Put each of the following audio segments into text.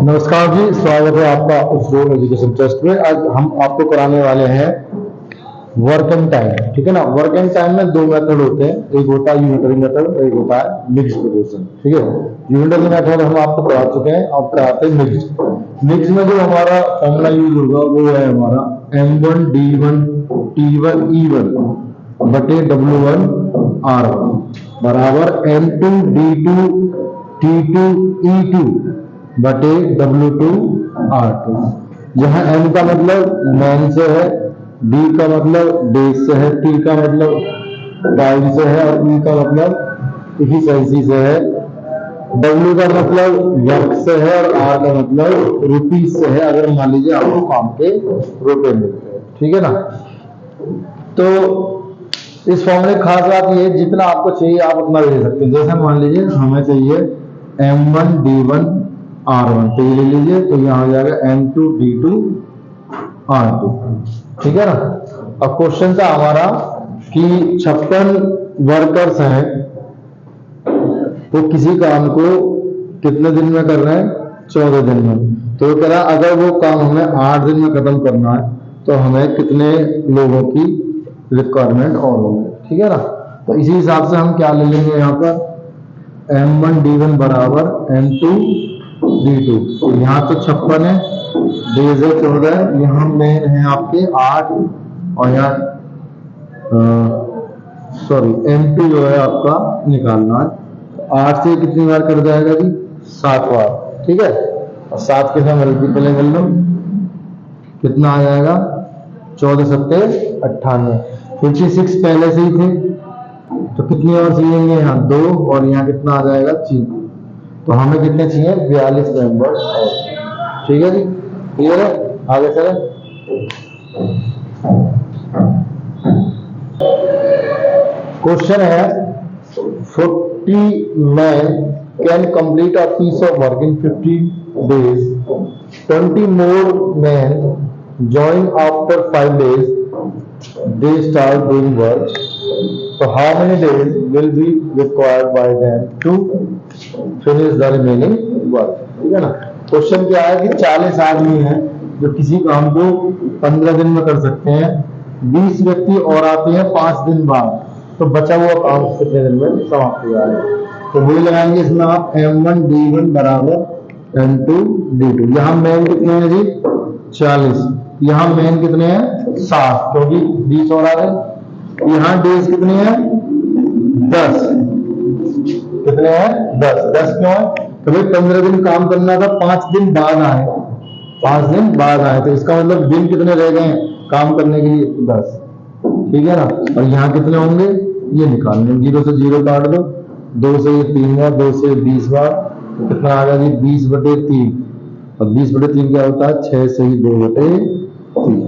नमस्कार जी, स्वागत है आपका उसरोल एजुकेशन ट्रस्ट में। आज हम आपको कराने वाले हैं वर्क एंड टाइम। ठीक है ना। वर्क एंड टाइम में दो मेथड होते हैं, एक होता है यूनिटरी मेथड और एक होता है मिक्स्ड प्रोपोर्शन। ठीक है। यूनिटरी मेथड हम आपको पढ़ा चुके हैं, अब कराते हैं मिक्स्ड। मिक्स में जो हमारा फॉर्मूला यूज होगा वो है हमारा M1 D1 T1 E1 बटे W1 R1 बराबर M2 D2 T2 E2 बटे W2 R2। जहां M का मतलब मैन से है, D का मतलब डेज से है, T का मतलब टाइम से है और E का मतलब इफिशिएंसी से है, W का मतलब वर्क से है और R का मतलब रुपीज से है, अगर मान लीजिए आपको काम के रुपए मिलते हैं। ठीक है ना। तो इस फॉर्मूले की खास बात ये है, जितना आपको चाहिए आप उतना ले सकते हैं। जैसे मान लीजिए हमें चाहिए M1 D1 R1, तो ये ले लीजिए, तो यहाँ हो जाएगा M2 D2 R2। ठीक है ना। अब क्वेश्चन था हमारा कि 56 वर्कर्स हैं, तो किसी काम को कितने दिन में कर रहे हैं? 14 दिन में। तो कह रहा अगर वो काम हमें 8 दिन में खत्म करना है तो हमें कितने लोगों की रिक्वायरमेंट और होगी। ठीक है ना। तो इसी हिसाब से हम क्या ले लेंगे यहाँ पर M1 D1 बराबर M2 D2। तो यहाँ तो 56 है, डेज है 14 है, यहाँ मेन है आपके 8 और यहाँ सॉरी M2 जो है आपका निकालना है। 8 से कितनी बार कर जाएगा जी? 7 बार। ठीक है। और 7 के साथ मल्टीप्लाई कर लो, कितना आ जाएगा? 14 सत्ते 98। 56 पहले से ही थे, तो कितनी और चाहिए? यहाँ 2 और यहाँ कितना आ जाएगा? 3। तो हमें कितने चाहिए? 42 मेंबर्स और। ठीक है जी, क्लियर है। आगे चले। क्वेश्चन है 40 men can complete a piece of work in 15 days. 20 more men join after 5 days. They start doing work. So how many days will be required by them to finish the remaining work? ठीक है ना। Question क्या है कि 40 आदमी हैं जो किसी काम को 15 दिन में कर सकते हैं, 20 व्यक्ति और आते हैं 5 दिन बाद, तो बचा हुआ काम कितने दिन में समाप्त हो जाएगा? तो वही लगाएंगे इसमें आप M1 D1 बराबर M2 D2। यहाँ मैन कितने हैं जी? 40। यहाँ मैन कितने हैं? 7, क्योंकि 20 और आ रहे। यहाँ डेज कितने हैं? 10। कितने हैं? 10। 10 क्यों है? तो भाई 15 दिन काम करना था, 5 दिन बाद आए, 5 दिन बाद आए, तो इसका मतलब दिन कितने रह गए काम करने के लिए? 10। ठीक है ना। और यहाँ कितने होंगे ये निकालने, 0 से 0 काट दो, 2 से ये 3 बार, 2 से 20 बार, तो कितना आ गया जी? 20 बटे 3। और 20 बटे 3 क्या होता है? 6 से ही 2 बटे 3।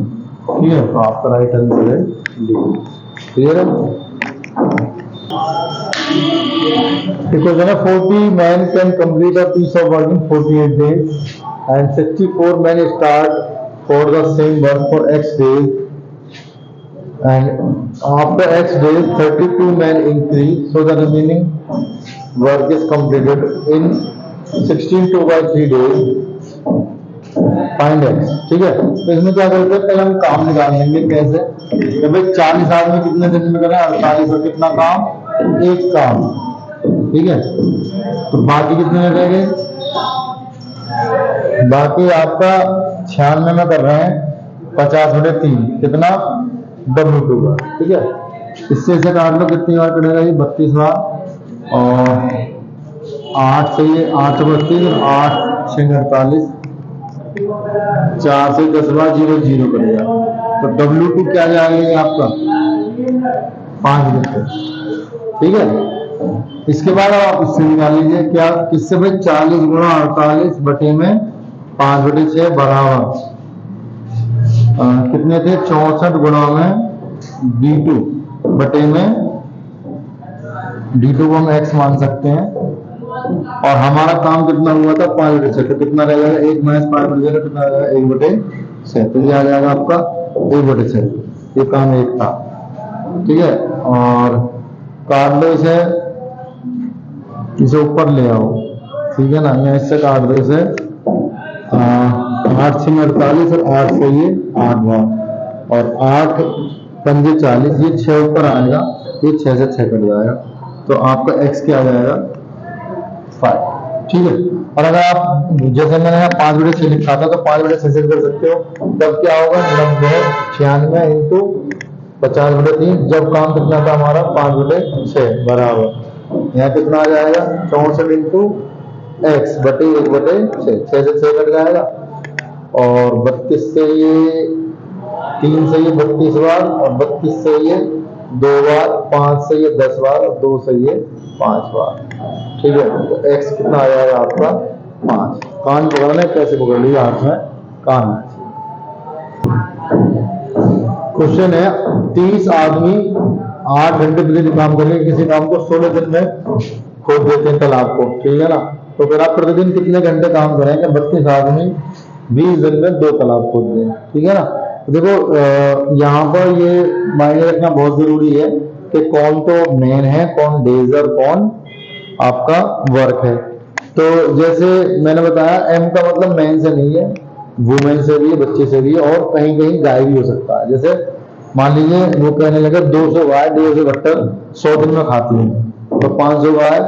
ठीक है। तो आपका राइट आंसर है डी। क्लियर है। क्वेश्चन है 40 men can complete a piece of work in 48 days and 64 men start for the same work for X days, and after X days 32 men increase, so the remaining work is completed in 16 2 by 3 days. Find X। ठीक है। तो इसमें क्या करते हैं, पहले हम काम निकाल लेंगे। कैसे? तो भाई 40 आदमी कितने दिन में करें? 48 और कितना काम? एक काम। ठीक है। तो बाकी कितने रह गए? बाकी आपका 96 में कर रहे हैं 50 बटे 3, कितना? W2 का। ठीक है। इससे इसे काट लो, कितनी बार कटेगा ये? 32 बार। और 8 से ये 8 32, 8 6 48, 4 से 10 बार 0 0 करेगा, तो W2 क्या जाएगा आपका? 5 बटे। ठीक है। इसके बाद आप इससे निकाल लीजिए क्या? किससे भाई? 40 गुणा 48 बटे में 5 बटे 6 बराबर कितने थे? 64 गुणा में D2 बटे में D2 को हम X मान सकते हैं। और हमारा काम कितना हुआ था? 5 बटे 6, तो कितना रह जाएगा? 1 माइनस 5 बटे 6 कितना आ जाएगा? 1 बटे 6। तो ये आ जाएगा आपका 1 बटे 6। ये काम एक था। ठीक है। और काट लो इसे ऊपर ले आओ, ठीक है ना, यहाँ इससे काट दो इसे, 8 6 48 और 8 से ये 8 बार और 8 पंजे 40, ये 6 ऊपर आएगा, ये 6 से 6 कट जाएगा, तो आपका x क्या आ जाएगा 5। ठीक है, और अगर आप जैसे मैंने यहाँ 5/6 लिखा था तो 5/6 से कर सकते हो, तब क्या होगा 90 96 इंटू 50/3, जब काम कितना था हमारा 5/6 बराबर यहाँ कितना आ जाएगा 64 इंटू x बटे 1/6, 6 से 6 कट जाएगा और 32 से ये 3 से ये 32 बार और 32 से ये 2 बार, 5 से ये 10 बार और 2 से ये 5 बार। ठीक है, तो x कितना आ जाएगा आपका 5। कान पकड़ना है, कैसे पकड़ लीजिए, हाथ में कान। क्वेश्चन है 30 आदमी 8 घंटे प्रतिदिन काम करेंगे, किसी काम को 16 दिन में खोद देते हैं तालाब को, ठीक है ना, तो फिर आप प्रतिदिन कितने घंटे काम करेंगे? 32 आदमी 20 दिन में 2 तालाब खोद दें, ठीक है ना। तो देखो यहाँ पर ये मायने रखना बहुत जरूरी है कि कौन तो मेन है, कौन डेज और कौन आपका वर्क है। तो जैसे मैंने बताया एम का मतलब मैन से नहीं है, वुमेन से भी है, बच्चे से भी है और कहीं कहीं गाय भी हो सकता है। जैसे मान लीजिए वो कहने लगे 200 गाय 150 गट्टर 100 दिन में खाती है, तो 500 गाय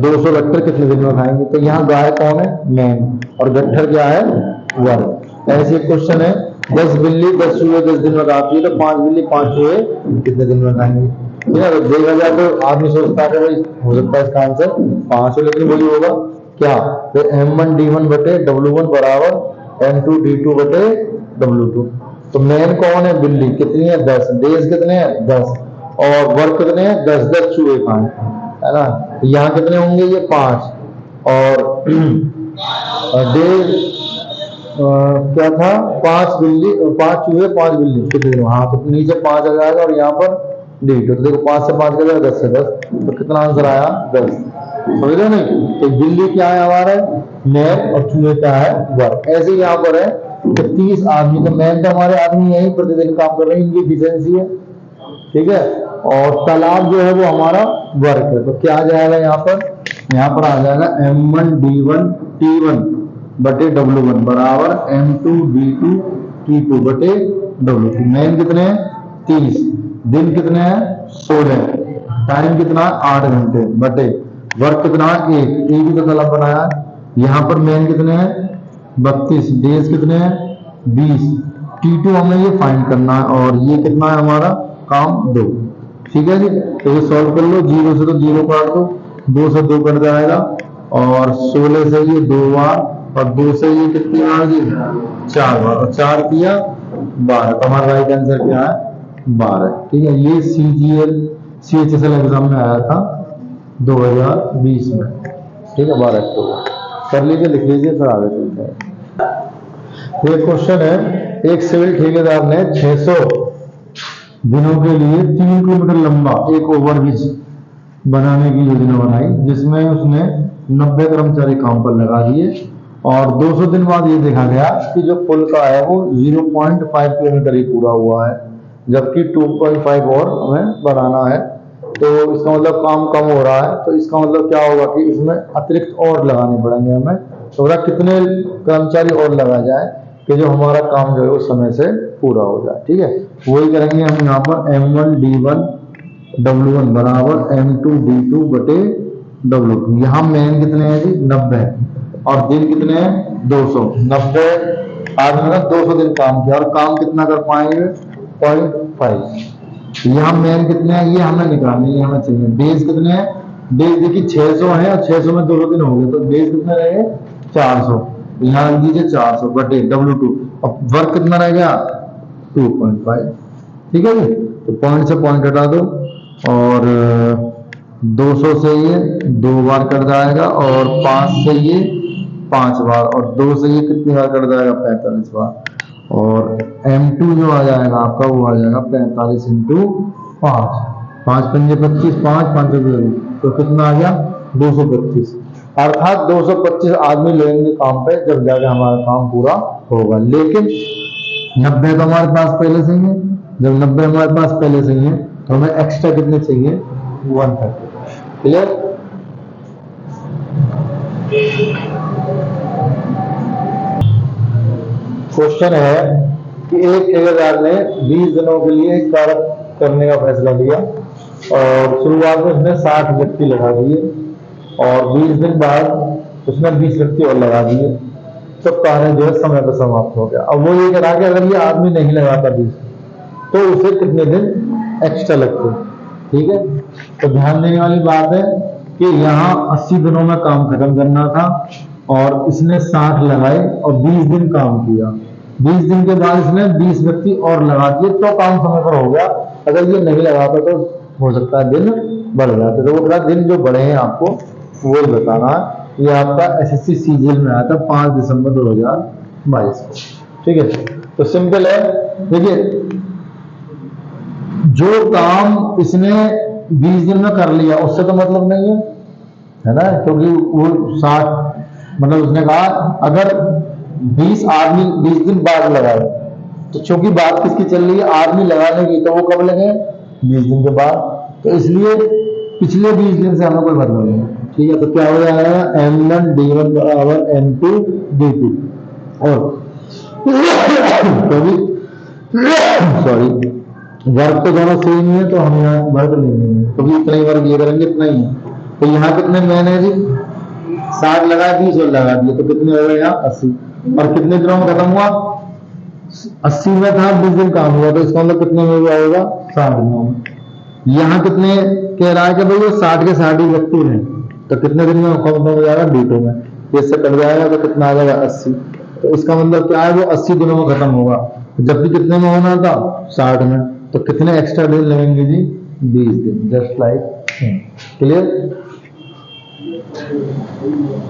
200 गट्टर कितने दिन में खाएंगे? तो यहाँ गाय कौन है? मैन, और गट्ठर क्या है? वर्क। ऐसे क्वेश्चन है 10 बिल्ली 10 चूहे 10 दिन में खाती है, तो 5 बिल्ली 5 चूहे कितने दिन में खाएंगे? ठीक है, तो देखा जाए तो आदमी सोचता है भाई हो सकता है इसका आंसर 5 है, लेकिन वही होगा क्या? तो M1 D1 बटे W1 बराबर M2 D2 बटे W2। तो मैन कौन है? बिल्ली, कितनी है? 10, डेज कितने हैं? 10, और वर्क कितने हैं? 10 10 चूहे खाए, है ना। तो यहाँ कितने होंगे? ये 5, और डेज क्या था? 5 बिल्ली 5 चूहे 5 बिल्ली कितने दिन? हाँ, तो नीचे 5 आ जाएगा और यहाँ पर D2, तो देखो 5 से 5 का 10 से 10, तो कितना आंसर आया? 10। समझ रहे हो नहीं? तो बिल्ली क्या है हमारा? मैन, और चूहे क्या है? वर्क। ऐसे ही यहाँ पर है तो 30 आदमी, तो मैन तो हमारे आदमी यही प्रतिदिन काम कर रहे हैं, इनकी एफिशिएंसी है, ठीक है, और तालाब जो है वो हमारा वर्क है। तो क्या आ जाएगा यहाँ पर? यहाँ पर आ जाएगा M1 D1 T1 बटे W1 बराबर M2 D2 T2 बटे W2। मैन कितने हैं? 30, दिन कितने हैं? 16, टाइम कितना? 8 घंटे बटे वर्क कितना? 1 ही तो तालाब बनाया। यहाँ पर मैन कितने हैं? 32, डेज कितने हैं? 20, T2 हमें ये फाइंड करना है, और ये कितना है हमारा? काम 2। ठीक है जी, तो ये सॉल्व कर लो। 0 से तो 0 काट दो, 2 से 2 कट जाएगा, और 16 से ये 2 बार, और 2 से ये कितनी बार जी? 4 बार, और 4 किया 12, तो हमारा राइट आंसर क्या है? 12। ठीक है, ये CGL CHSL एग्जाम में आया था 2020 में। ठीक है, 12 अक्टूबर कर लीजिए, लिख लीजिए, फिर आगे चलते हैं। ये क्वेश्चन है, एक सिविल ठेकेदार ने 600 दिनों के लिए 3 किलोमीटर लंबा एक ओवरब्रिज बनाने की योजना बनाई, जिसमें उसने 90 कर्मचारी काम पर लगा दिए, और 200 दिन बाद ये देखा गया कि जो पुल का है वो 0.5 किलोमीटर ही पूरा हुआ है, जबकि 2.5 और हमें बढ़ाना है। तो इसका मतलब काम कम हो रहा है, तो इसका मतलब क्या होगा कि इसमें अतिरिक्त और लगाने पड़ेंगे हमें। तो कितने कर्मचारी और लगा जाए कि जो हमारा काम जो है उस समय से पूरा हो जाए। ठीक है, वही करेंगे हम यहाँ पर M1 D1 W1 बराबर M2 D2 बटे W2। यहाँ मैन कितने हैं जी? 90, और दिन कितने हैं? 200। 90 आदमी ने 200 दिन काम किया, और काम कितना कर पाएंगे? 0.5। यहाँ मैन कितने हैं? ये हमें निकालनी है, हमें चाहिए। डेज कितने हैं? डेज देखिए 600 है, और 600 में 200 दिन हो गए, तो डेज कितने रहे? 400। यहाँ लिख दीजिए 400 बटे W2, और वर्क कितना रह गया? 2.5। ठीक है जी, तो पॉइंट से पॉइंट हटा दो, और 200 से ये 2 बार कट जाएगा, और 5 से ये 5 बार, और 2 से ये कितनी बार कट जाएगा? 45 बार, और M2 जो आ जाएगा आपका वो आ जाएगा 45 इंटू 5, 5 पंजे 25, 5 5 तो कितना आ गया? 225। अर्थात 225 आदमी लेंगे काम पे, जब जाके हमारा काम पूरा होगा। लेकिन 90 तो हमारे पास पहले से ही है, जब 90 हमारे पास पहले से ही है तो हमें एक्स्ट्रा कितने चाहिए? 130। क्लियर? क्वेश्चन है कि एक ठेकेदार ने 20 दिनों के लिए एक कार्य करने का फैसला लिया और शुरुआत में उसने 60 व्यक्ति लगा दिए और 20 दिन बाद उसने 20 व्यक्ति और लगा दिए, तो कार्य जो है समय पर समाप्त हो गया। अब वो ये कह रहा कि अगर ये आदमी नहीं लगाता 20 तो उसे कितने दिन एक्स्ट्रा लगते। ठीक है, तो ध्यान देने वाली बात है कि यहाँ 80 दिनों में काम खत्म करना था और इसने 60 लगाए और 20 दिन काम किया। 20 दिन के बाद इसने 20 व्यक्ति और लगा दिए तो काम समय पर हो गया। अगर ये नहीं लगाता तो हो सकता है दिन बढ़ जाते। तो वो कहा दिन जो बढ़े हैं आपको वो ही बताना है। ये आपका एसएससी सीजीएल में आया था 5 दिसंबर 2022 को। ठीक है, तो सिंपल है। देखिए, जो काम इसने 20 दिन में कर लिया उससे तो मतलब नहीं है ना, क्योंकि वो 60 मतलब उसने कहा अगर 20 आदमी 20 दिन बाद लगाए, तो चूंकि बात किसकी चल रही है, आदमी लगाने की, तो वो कब लगे 20 दिन के बाद। तो इसलिए पिछले 20 दिन से हमें कोई मतलब नहीं। ठीक है, तो क्या हो जाएगा M1 D1 बराबर M2 D2 और सॉरी वर्ग तो दोनों सेम ही है, तो हम यहाँ वर्ग नहीं लेंगे क्योंकि इतना ही वर्ग ये करेंगे इतना ही है। तो यहाँ कितने मैंने जी 60 लगाए 20 और लगा दिए, तो कितने हो गए यहाँ 80। और कितने दिनों में खत्म हुआ, 80 में था 20 दिन काम हुआ, तो इसका मतलब कितने में हुआ होगा 60 दिनों में। यहाँ कितने कह रहा है कि भाई वो 60 के 60 व्यक्ति हैं, तो कितने दिन में खत्म हो जाएगा D2 में, इससे कट जाएगा तो कितना आ जाएगा 80। तो इसका मतलब क्या है, वो 80 दिनों में खत्म होगा, जबकि कितने में होना था 60 में। तो कितने एक्स्ट्रा दिन लगेंगे जी 20 दिन, जस्ट लाइक क्लियर।